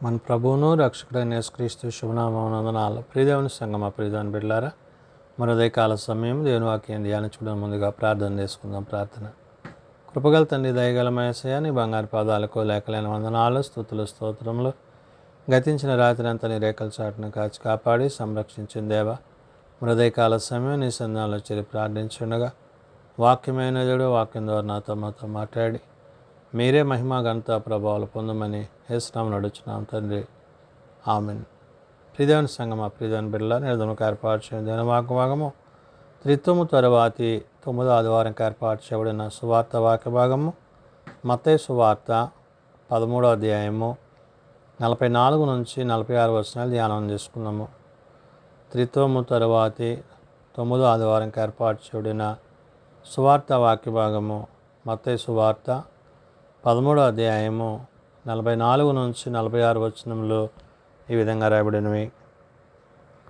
మన ప్రభువును రక్షకుడైన యేసుక్రీస్తు శుభనామమునందనాలు. ప్రియదేవుని సంగమా, ప్రియదేవుని బిడ్డలారా, మన ఉదయకాల సమయం దేవుని వాక్యం ధ్యానించడం ముందుగా ప్రార్థన చేసుకుందాం. ప్రార్థన. కృపగల తండ్రి, దయగల యేసయ్య, నీ బంగారు పాదాలకు లేఖలేని వందనాలు, స్తుతులు, స్తోత్రములు. గతించిన రాత్రి అంతా నీ రేఖల చాటును కాచి కాపాడి సంరక్షించిన దేవ, మన ఉదయకాల సమయం నీ సంధానంలో చేరి ప్రార్థించుండగా వాక్యమైన దేవుడు వాక్యం ద్వారా మాతో మాట్లాడి మీరే మహిమ ఘనత ప్రభావాలు పొందమని యేసునామమున అడుగుచున్నాం తండ్రి. ఆమెన్. ప్రియదేవుని సంగమా, ప్రియదేవుని బిడ్డలారా, నిర్ధములకు ఏర్పాటు చేయడం దేవుని వాక్యభాగము త్రిత్వము తరువాతి 9వ ఆదివారం ఏర్పాటు చేయబడిన సువార్త వాక్య భాగము మత్తయి సువార్త 13వ అధ్యాయము 44 నుంచి 46 వచనాలు ధ్యానం చేసుకున్నాము. త్రిత్వము తరువాతి 9వ ఆదివారం ఏర్పాటు చేయబడిన సువార్త వాక్య భాగము మత్తయి సువార్త 13వ అధ్యాయము 44 నుంచి 46 వచనములు ఈ విధంగా రాయబడినవి.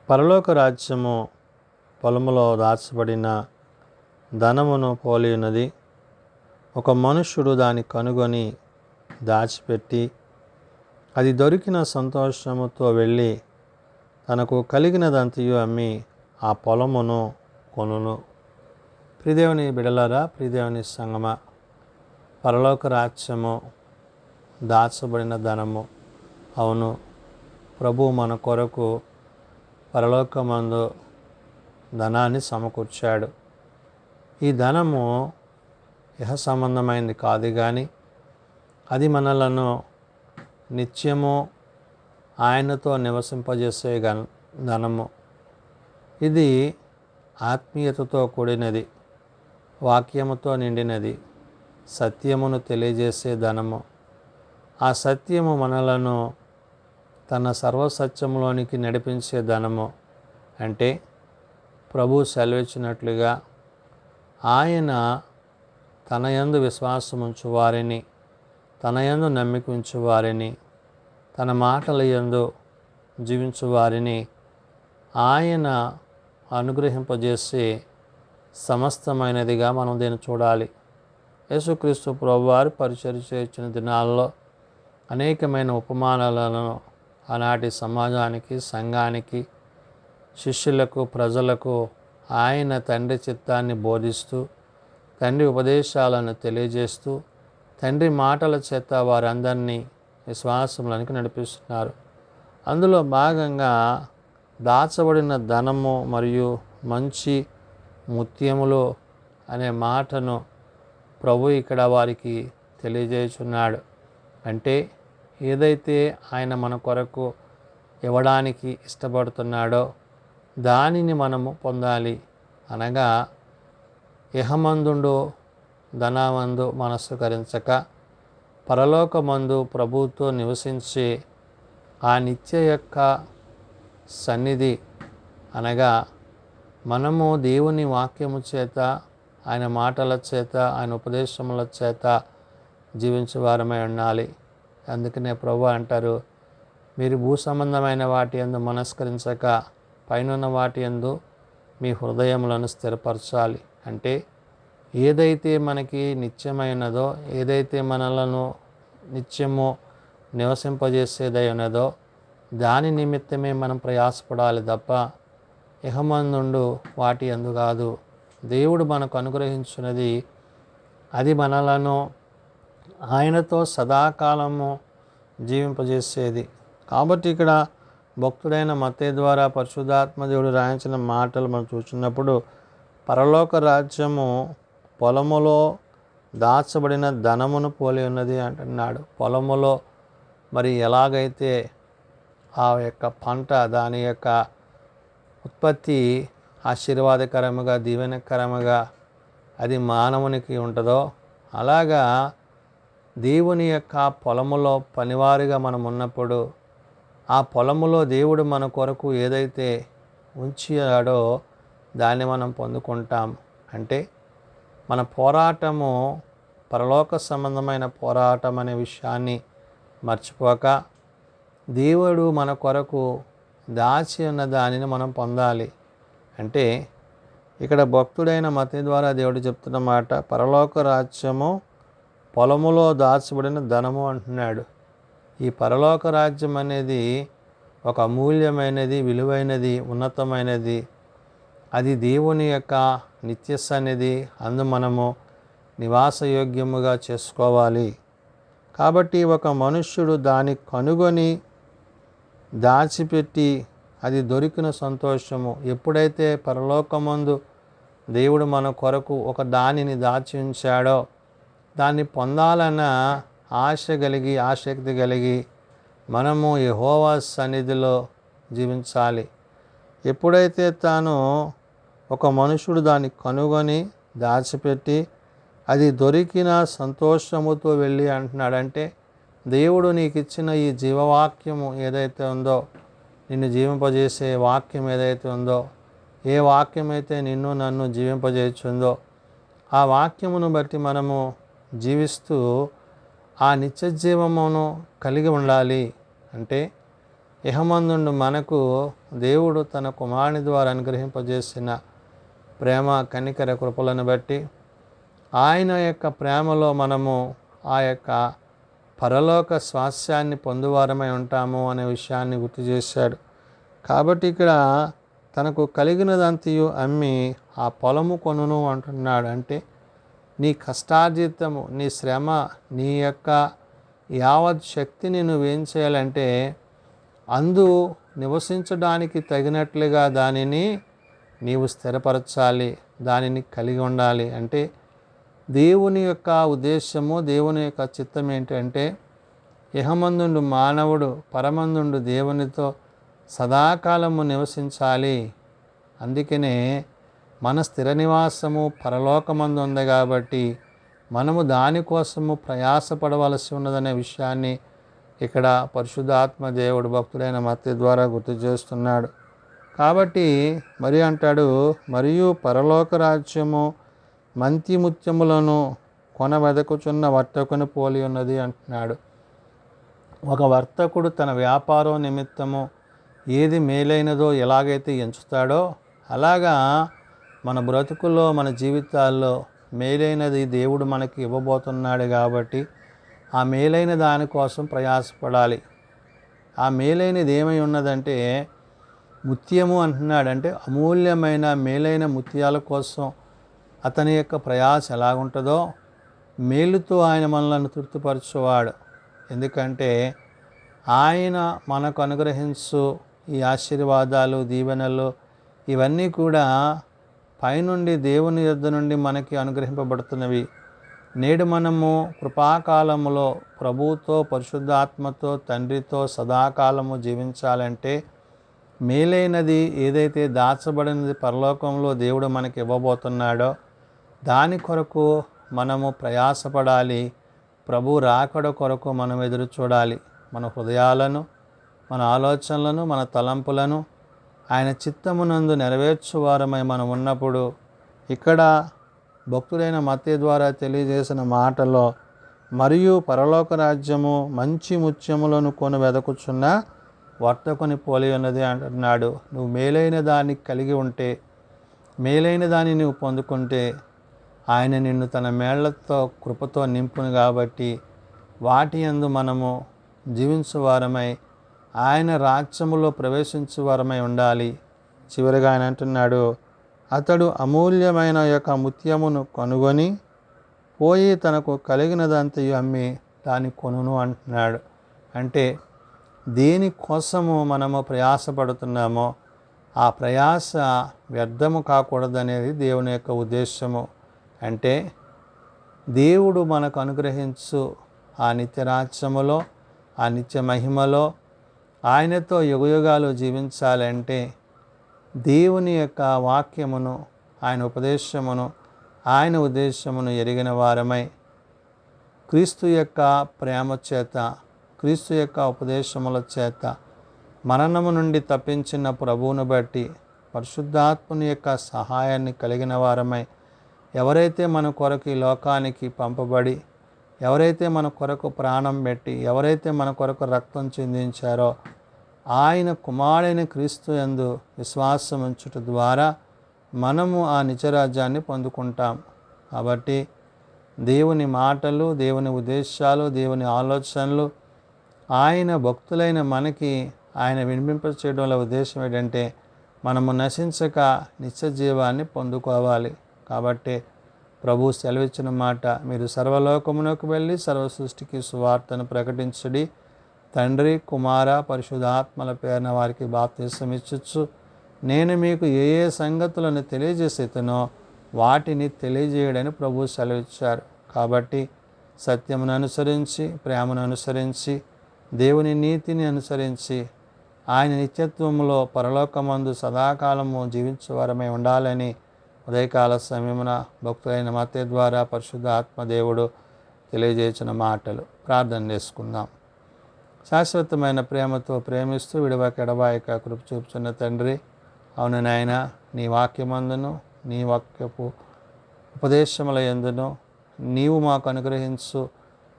పరలోక రాజ్యము పొలములో దాచబడిన ధనమును పోలి ఉన్నది. ఒక మనుష్యుడు దాన్ని కనుగొని దాచిపెట్టి అది దొరికిన సంతోషముతో వెళ్ళి తనకు కలిగినదంతయు అమ్మి ఆ పొలమును కొనును. ప్రియదేవుని బిడలారా, ప్రియదేవుని సంగమా, పరలోక రాజ్యము దాచబడిన ధనము. అవును, ప్రభు మన కొరకు పరలోకమందు ధనాన్ని సమకూర్చాడు. ఈ ధనము ఇహ సంబంధమైనది కాదు, కానీ అది మనలను నిత్యము ఆయనతో నివసింపజేసే ధనము. ఇది ఆత్మీయతతో కూడినది, వాక్యముతో నిండినది, సత్యమును తెలియజేసే ధనము. ఆ సత్యము మనలను తన సర్వసత్యములోనికి నడిపించే ధనము. అంటే ప్రభు సెలవిచ్చినట్లుగా ఆయన తన యందు విశ్వాసముంచు వారిని, తన యందు నమ్మిక ఉంచు వారిని, తన మాటల యందు జీవించు వారిని ఆయన అనుగ్రహింపజేసే సమస్తమైనదిగా మనం దీన్ని చూడాలి. యేసుక్రీస్తు ప్రభువారు పరిచర్య చేసిన దినాల్లో అనేకమైన ఉపమానాలను ఆనాటి సమాజానికి, సంఘానికి, శిష్యులకు, ప్రజలకు ఆయన తండ్రి చిత్తాన్ని బోధిస్తూ, తండ్రి ఉపదేశాలను తెలియజేస్తూ, తండ్రి మాటల చేత వారందరినీ విశ్వాసంలోనికి నడిపిస్తున్నారు. అందులో భాగంగా దాచబడిన ధనము మరియు మంచి ముత్యములు అనే మాటను ప్రభు ఇక్కడ వారికి తెలియజేస్తున్నాడు. అంటే ఏదైతే ఆయన మన కొరకు ఇవ్వడానికి ఇష్టపడుతున్నాడో దానిని మనము పొందాలి. అనగా ఇహమందుండు ధనమందు మనస్సు కరించక పరలోకమందు ప్రభువుతో నివసించే ఆ నిత్య యొక్క సన్నిధి, అనగా మనము దేవుని వాక్యము చేత, ఆయన మాటల చేత, ఆయన ఉపదేశముల చేత జీవించేవారమై ఉండాలి. అందుకనే ప్రభు అంటారు, మీరు భూ సంబంధమైన వాటి యందు మనస్కరించక పైనున్న వాటి యందు మీ హృదయములను స్థిరపరచాలి. అంటే ఏదైతే మనకి నిత్యమైనదో, ఏదైతే మనలను నిత్యము నివసింపజేసేదై ఉన్నదో దాని నిమిత్తమే మనం ప్రయాసపడాలి తప్ప ఇహమందుండు వాటి యందు కాదు. దేవుడు మనకు అనుగ్రహించినది అది మనలను ఆయనతో సదాకాలము జీవింపజేసేది. కాబట్టి ఇక్కడ భక్తుడైన మత్తయి ద్వారా పరిశుద్ధాత్మ దేవుడు రాయించిన మాటలు మనం చూసినప్పుడు పరలోక రాజ్యము పొలములో దాచబడిన ధనమును పోలి ఉన్నది అంటున్నాడు. పొలములో మరి ఎలాగైతే ఆ యొక్క పంట, దాని యొక్క ఉత్పత్తి ఆశీర్వాదకరముగా, దీవెనకరముగా అది మానవునికి ఉంటుందో, అలాగా దేవుని యొక్క పొలములో పనివారిగా మనం ఉన్నప్పుడు ఆ పొలములో దేవుడు మన కొరకు ఏదైతే ఉంచాడో దాన్ని మనం పొందుకుంటాం. అంటే మన పోరాటము పరలోక సంబంధమైన పోరాటం అనే విషయాన్ని మర్చిపోక దేవుడు మన కొరకు దాచి ఉన్న దానిని మనం పొందాలి. అంటే ఇక్కడ భక్తుడైన మత్తయి ద్వారా దేవుడు చెప్తున్న మాట, పరలోక రాజ్యము పొలములో దాచబడిన ధనము అంటున్నాడు. ఈ పరలోక రాజ్యం అనేది ఒక అమూల్యమైనది, విలువైనది, ఉన్నతమైనది. అది దేవుని యొక్క నిత్య సన్నిధి. అందు మనము నివాసయోగ్యముగా చేసుకోవాలి. కాబట్టి ఒక మనుష్యుడు దాన్ని కనుగొని దాచిపెట్టి అది దొరికిన సంతోషము. ఎప్పుడైతే పరలోకమందు దేవుడు మన కొరకు ఒక దానిని దాచి ఉంచాడో దాన్ని పొందాలన్న ఆశ కలిగి, ఆసక్తి కలిగి మనము యెహోవా సన్నిధిలో జీవించాలి. ఎప్పుడైతే ఒక మనుషుడు దాన్ని కనుగొని దాచిపెట్టి అది దొరికిన సంతోషముతో వెళ్ళి అంటున్నాడంటే, దేవుడు నీకు ఇచ్చిన ఈ జీవవాక్యము ఏదైతే ఉందో, నిన్ను జీవింపజేసే వాక్యం ఏదైతే ఉందో, ఏ వాక్యం అయితే నిన్ను నన్ను జీవింపజేస్తుందో ఆ వాక్యమును బట్టి మనము జీవిస్తూ ఆ నిత్య జీవమును కలిగి ఉండాలి. అంటే ఇహమందుండు మనకు దేవుడు తన కుమారుని ద్వారా అనుగ్రహింపజేసిన ప్రేమ, కనికర, కృపలను బట్టి ఆయన యొక్క ప్రేమలో మనము ఆ యొక్క పరలోక స్వాస్యాన్ని పొందువారమై ఉంటాము అనే విషయాన్ని గుర్తు చేశాడు. కాబట్టి ఇక్కడ తనకు కలిగినదంతయు అమ్మి ఆ పొలము కొనును అంటున్నాడు. అంటే నీ కష్టార్జితము, నీ శ్రమ, నీ యొక్క యావత్ శక్తిని నువ్వేం చేయాలంటే అందు నివసించడానికి తగినట్లుగా దానిని నీవు స్థిరపరచాలి, దానిని కలిగి ఉండాలి. అంటే దేవుని యొక్క ఉద్దేశము, దేవుని యొక్క చిత్తం ఏంటంటే ఇహమందుండు మానవుడు పరమందుండు దేవునితో సదాకాలము నివసించాలి. అందుకనే మన స్థిర నివాసము పరలోకమందు ఉంది కాబట్టి మనము దానికోసము ప్రయాసపడవలసి ఉన్నదనే విషయాన్ని ఇక్కడ పరిశుద్ధాత్మ దేవుడు భక్తుడైన మత్తయి ద్వారా గుర్తు చేస్తున్నాడు. కాబట్టి మరి అంటాడు, మరియు పరలోక రాజ్యము మంతి ముత్యములను కొనవెదకుచున్న వర్తకుని పోలి ఉన్నది అంటున్నాడు. ఒక వర్తకుడు తన వ్యాపారం నిమిత్తము ఏది మేలైనదో ఎలాగైతే ఎంచుతాడో అలాగా మన బ్రతుకుల్లో, మన జీవితాల్లో మేలైనది దేవుడు మనకి ఇవ్వబోతున్నాడు. కాబట్టి ఆ మేలైన దానికోసం ప్రయాసపడాలి. ఆ మేలైనది ఏమై ఉన్నదంటే ముత్యము అంటున్నాడు. అంటే అమూల్యమైన మేలైన ముత్యాల కోసం అతని యొక్క ప్రయాస ఎలాగుంటుందో మేలుతో ఆయన మనలను తృప్తిపరచువాడు. ఎందుకంటే ఆయన మనకు అనుగ్రహించు ఈ ఆశీర్వాదాలు, దీవెనలు ఇవన్నీ కూడా పైనుండి దేవుని యొద్ద నుండి మనకి అనుగ్రహింపబడుతున్నవి. నేడు మనము కృపాకాలములో ప్రభువుతో, పరిశుద్ధాత్మతో, తండ్రితో సదాకాలము జీవించాలంటే మేలైనది ఏదైతే దాచబడినది పరలోకంలో దేవుడు మనకి ఇవ్వబోతున్నాడో దాని కొరకు మనము ప్రయాసపడాలి. ప్రభు రాకడ కొరకు మనం ఎదురు చూడాలి. మన హృదయాలను, మన ఆలోచనలను, మన తలంపులను ఆయన చిత్తమునందు నెరవేర్చువారమై మనం ఉన్నప్పుడు ఇక్కడ భక్తుడైన మత్తయి ద్వారా తెలియజేసిన మాటలో మరియు పరలోక రాజ్యము మంచి ముత్యములను కొని వెదకుచున్న వర్తకుని పోలి ఉన్నది అంటున్నాడు. నువ్వు మేలైన దాన్ని కలిగి ఉంటే, మేలైన దాన్ని నువ్వు పొందుకుంటే ఆయన నిన్ను తన మేళ్లతో, కృపతో నింపును. కాబట్టి వాటి యందు మనము జీవించువారమై ఆయన రాజ్యములో ప్రవేశించువారమై ఉండాలి. చివరిగా ఆయన అంటున్నాడు, అతడు అమూల్యమైన యొక్క ముత్యమును కనుగొని పోయి తనకు కలిగినదంతయు అమ్మి దాన్ని కొనును అంటున్నాడు. అంటే దేనికోసము మనము ప్రయాసపడుతున్నామో ఆ ప్రయాస వ్యర్థము కాకూడదనేది దేవుని యొక్క ఉద్దేశము. అంటే దేవుడు మనకు అనుగ్రహించు ఆ నిత్యరాజ్యములో, ఆ నిత్య మహిమలో ఆయనతో యుగయుగాలు జీవించాలంటే దేవుని యొక్క వాక్యమును, ఆయన ఉపదేశమును, ఆయన ఉద్దేశమును ఎరిగిన వారమై క్రీస్తు యొక్క ప్రేమ చేత, క్రీస్తు యొక్క ఉపదేశముల చేత మరణము నుండి తప్పించిన ప్రభువును బట్టి పరిశుద్ధాత్మని యొక్క సహాయాన్ని కలిగిన వారమై ఎవరైతే మన కొరకు ఈ లోకానికి పంపబడి, ఎవరైతే మన కొరకు ప్రాణం పెట్టి, ఎవరైతే మన కొరకు రక్తం చిందించారో ఆయన కుమారుడైన క్రీస్తు యందు విశ్వాసం ఉంచుట ద్వారా మనము ఆ నిత్యరాజ్యాన్ని పొందుకుంటాం. కాబట్టి దేవుని మాటలు, దేవుని ఉద్దేశాలు, దేవుని ఆలోచనలు ఆయన భక్తులైన మనకి ఆయన వినిపింప చేయడంలో ఉద్దేశం ఏంటంటే మనము నశించక నిత్య జీవాన్ని పొందుకోవాలి. కాబట్టి ప్రభు సెలవిచ్చిన మాట, మీరు సర్వలోకమునకు వెళ్ళి సర్వ సృష్టికి సువార్తను ప్రకటించుడి, తండ్రి కుమార పరిశుద్ధాత్మల పేరున వారికి బాప్తిసం ఇచ్చొచ్చు, నేను మీకు ఏ ఏ సంగతులను తెలియజేసేతనో వాటిని తెలియజేయడని ప్రభు సెలవిచ్చారు. కాబట్టి సత్యమును అనుసరించి, ప్రేమను అనుసరించి, దేవుని నీతిని అనుసరించి, ఆయన నిత్యత్వములో పరలోకమందు సదాకాలము జీవించేవారమై ఉండాలని ఉదయకాల సమయమున భక్తులైన మత్తయి ద్వారా పరిశుద్ధ ఆత్మదేవుడు తెలియజేసిన మాటలు. ప్రార్థన చేసుకుందాం. శాశ్వతమైన ప్రేమతో ప్రేమిస్తూ విడవక ఎడబాయక కృప చూపుచున్న తండ్రి, అవును నాయన, నీ వాక్యమందును నీ వాక్యపు ఉపదేశముల యందును నీవు మాకు అనుగ్రహించు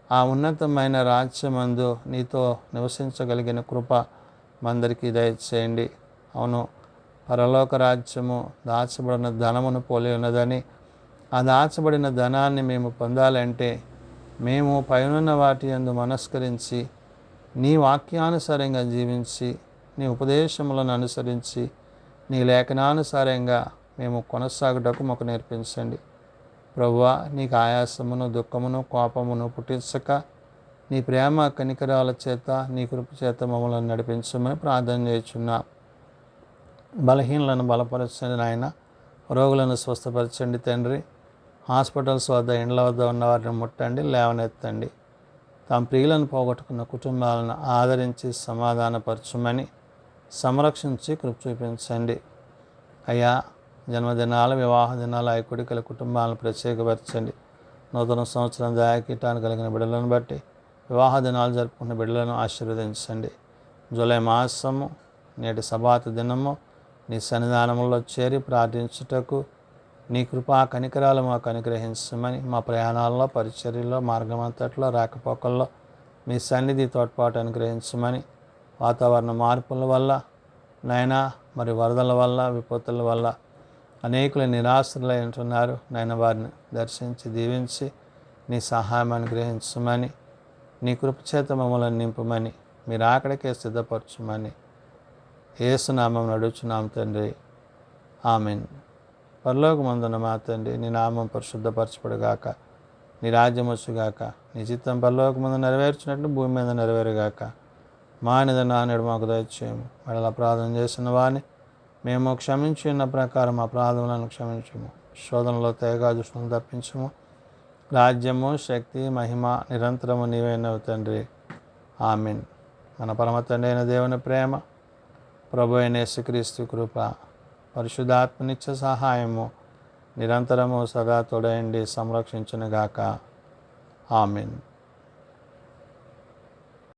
ఆ ఉన్నతమైన రాజ్యమందు నీతో నివసించగలిగిన కృప మందరికీ దయచేయండి. అవును, పరలోక రాజ్యము దాచబడిన ధనమును పోలి ఉన్నదని, ఆ దాచబడిన ధనాన్ని మేము పొందాలంటే మేము పైనున్న వాటి యందు మనస్కరించి నీ వాక్యానుసారంగా జీవించి, నీ ఉపదేశములను అనుసరించి, నీ లేఖనానుసారంగా మేము కొనసాగుటకు మాకు నేర్పించండి. ప్రభువా, నీకు ఆయాసమును దుఃఖమును కోపమును పుట్టించక నీ ప్రేమ కనికరాల చేత నీ కృప చేత మమ్మల్ని నడిపించమని ప్రార్థన చేయుచున్నా. బలహీనలను బలపరచండి నాయన, రోగులను స్వస్థపరచండి తండ్రి. హాస్పిటల్స్ వద్ద ఇండ్ల వద్ద ఉన్న వారిని ముట్టండి, లేవనెత్తండి. తమ ప్రియులను పోగొట్టుకున్న కుటుంబాలను ఆదరించి సమాధానపరచమని సంరక్షించి కృప చూపించండి. అయ్యా, జన్మదినాలు, వివాహ దినాలు, ఐకుడికల కుటుంబాలను ప్రత్యేకపరచండి. నూతన సంవత్సరం దయాకీటాన్ని కలిగిన బిడ్డలను బట్టి వివాహ దినాలు జరుపుకున్న బిడ్డలను ఆశీర్వదించండి. జూలై మాసము నేటి సబాతు దినము నీ సన్నిధానంలో చేరి ప్రార్థించుటకు నీ కృపా కనికరాలు మాకు అనుగ్రహించమని, మా ప్రయాణాల్లో, పరిచర్యలో, మార్గమంతట్లో, రాకపోకల్లో మీ సన్నిధి తోడ్పాటు అనుగ్రహించమని, వాతావరణ మార్పుల వల్ల నాయనా, మరి వరదల వల్ల, విపత్తుల వల్ల అనేకులు నిరాశ్రులై ఉంటున్నారు నాయన, వారిని దర్శించి దీవించి నీ సహాయం అనుగ్రహించమని, నీ కృపచేత మమ్మల్ని నింపమని, మీరు అక్కడికే సిద్ధపరచమని యేసునామం నడుచున్నాం తండ్రి, ఆమెన్. పరలోకమందున్న మా తండ్రి, నీ నామం పరిశుద్ధపరచబడుగాక, నీ రాజ్యం వచ్చుగాక, నీ చిత్తం పరలోకమందు నెరవేర్చినట్లు భూమి మీద నెరవేరుగాక. మా నిధనాన్నిడు మాకు దయచేయము, మళ్ళీ అపరాధం చేసిన వారిని మేము క్షమించి ఉన్న ప్రకారం అపరాధములను క్షమించము, శోధనలో తెగ దుష్టులను తప్పించము. రాజ్యము, శక్తి, మహిమ నిరంతరము నీవైనవు తండ్రి, ఆమెన్. మన పరమ తండ్రి అయిన దేవుని ప్రేమ, ప్రభు అయిన యేసుక్రీస్తు కృప, పరిశుద్ధాత్మనిత్య సహాయము నిరంతరము సదా తోడయండి సంరక్షించునుగాక. ఆమెన్.